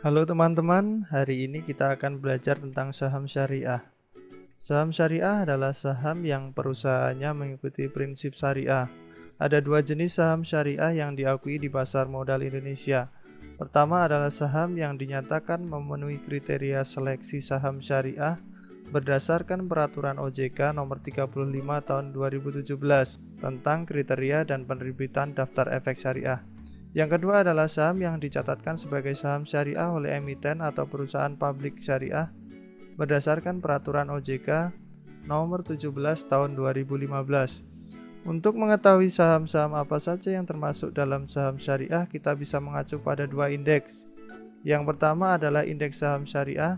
Halo teman-teman, hari ini kita akan belajar tentang saham syariah. Saham syariah adalah saham yang perusahaannya mengikuti prinsip syariah. Ada dua jenis saham syariah yang diakui di pasar modal Indonesia. Pertama adalah saham yang dinyatakan memenuhi kriteria seleksi saham syariah berdasarkan peraturan OJK nomor 35 tahun 2017 tentang kriteria dan penerbitan daftar efek syariah. Yang kedua adalah saham yang dicatatkan sebagai saham syariah oleh emiten atau perusahaan publik syariah berdasarkan peraturan OJK nomor 17 tahun 2015. Untuk mengetahui saham-saham apa saja yang termasuk dalam saham syariah, kita bisa mengacu pada dua indeks. Yang pertama adalah indeks saham syariah.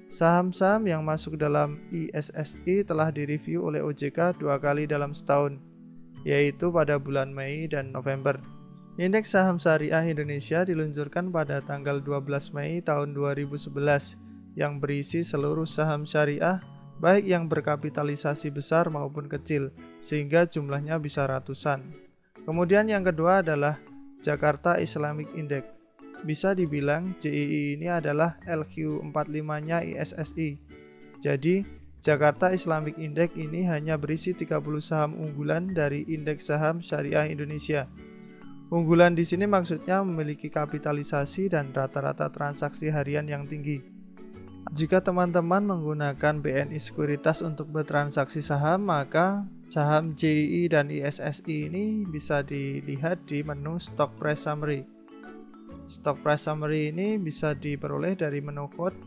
Saham-saham yang masuk dalam ISSI telah direview oleh OJK 2 kali dalam setahun, yaitu pada bulan Mei dan November. Indeks saham syariah Indonesia diluncurkan pada tanggal 12 Mei tahun 2011 yang berisi seluruh saham syariah baik yang berkapitalisasi besar maupun kecil sehingga jumlahnya bisa ratusan. Kemudian yang kedua adalah Jakarta Islamic Index. Bisa dibilang JII ini adalah LQ45-nya ISSI. Jadi Jakarta Islamic Index ini hanya berisi 30 saham unggulan dari indeks saham syariah Indonesia. Unggulan di sini maksudnya memiliki kapitalisasi dan rata-rata transaksi harian yang tinggi. Jika teman-teman menggunakan BNI Sekuritas untuk bertransaksi saham, maka saham JII dan ISSI ini bisa dilihat di menu Stock Price Summary. Stock Price Summary ini bisa diperoleh dari menu Quote,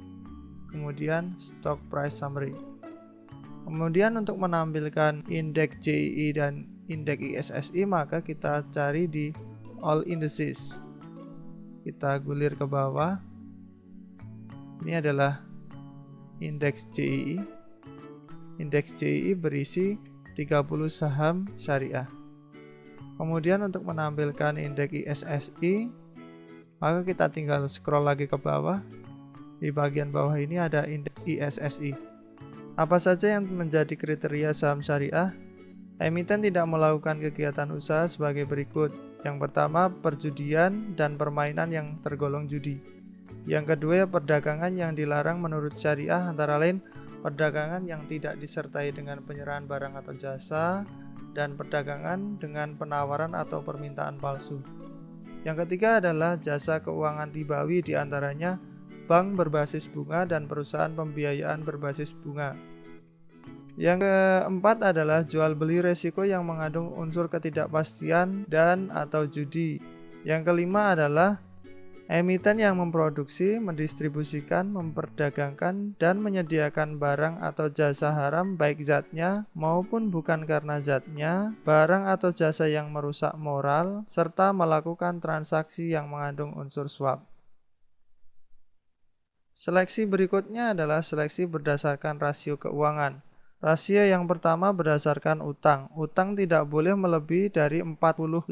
kemudian Stock Price Summary. Kemudian untuk menampilkan indeks JII dan indeks ISSI, maka kita cari di All Indices. Kita gulir ke bawah. Ini adalah indeks JII. Indeks JII berisi 30 saham syariah. Kemudian untuk menampilkan indeks ISSI, maka kita tinggal scroll lagi ke bawah. Di bagian bawah ini ada indeks ISSI. Apa saja yang menjadi kriteria saham syariah? Emiten tidak melakukan kegiatan usaha sebagai berikut. Yang pertama, perjudian dan permainan yang tergolong judi. Yang kedua, perdagangan yang dilarang menurut syariah, antara lain perdagangan yang tidak disertai dengan penyerahan barang atau jasa, dan perdagangan dengan penawaran atau permintaan palsu. Yang ketiga adalah jasa keuangan ribawi, diantaranya bank berbasis bunga dan perusahaan pembiayaan berbasis bunga. Yang keempat adalah jual beli resiko yang mengandung unsur ketidakpastian dan atau judi. Yang kelima adalah emiten yang memproduksi, mendistribusikan, memperdagangkan, dan menyediakan barang atau jasa haram baik zatnya maupun bukan karena zatnya, barang atau jasa yang merusak moral, serta melakukan transaksi yang mengandung unsur suap. Seleksi berikutnya adalah seleksi berdasarkan rasio keuangan. Rasio yang pertama berdasarkan utang. Utang tidak boleh melebihi dari 45%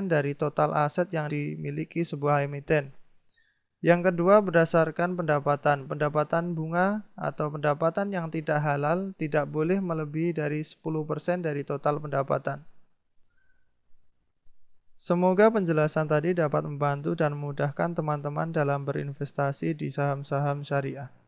dari total aset yang dimiliki sebuah emiten. Yang kedua berdasarkan pendapatan. Pendapatan bunga atau pendapatan yang tidak halal tidak boleh melebihi dari 10% dari total pendapatan. Semoga penjelasan tadi dapat membantu dan memudahkan teman-teman dalam berinvestasi di saham-saham syariah.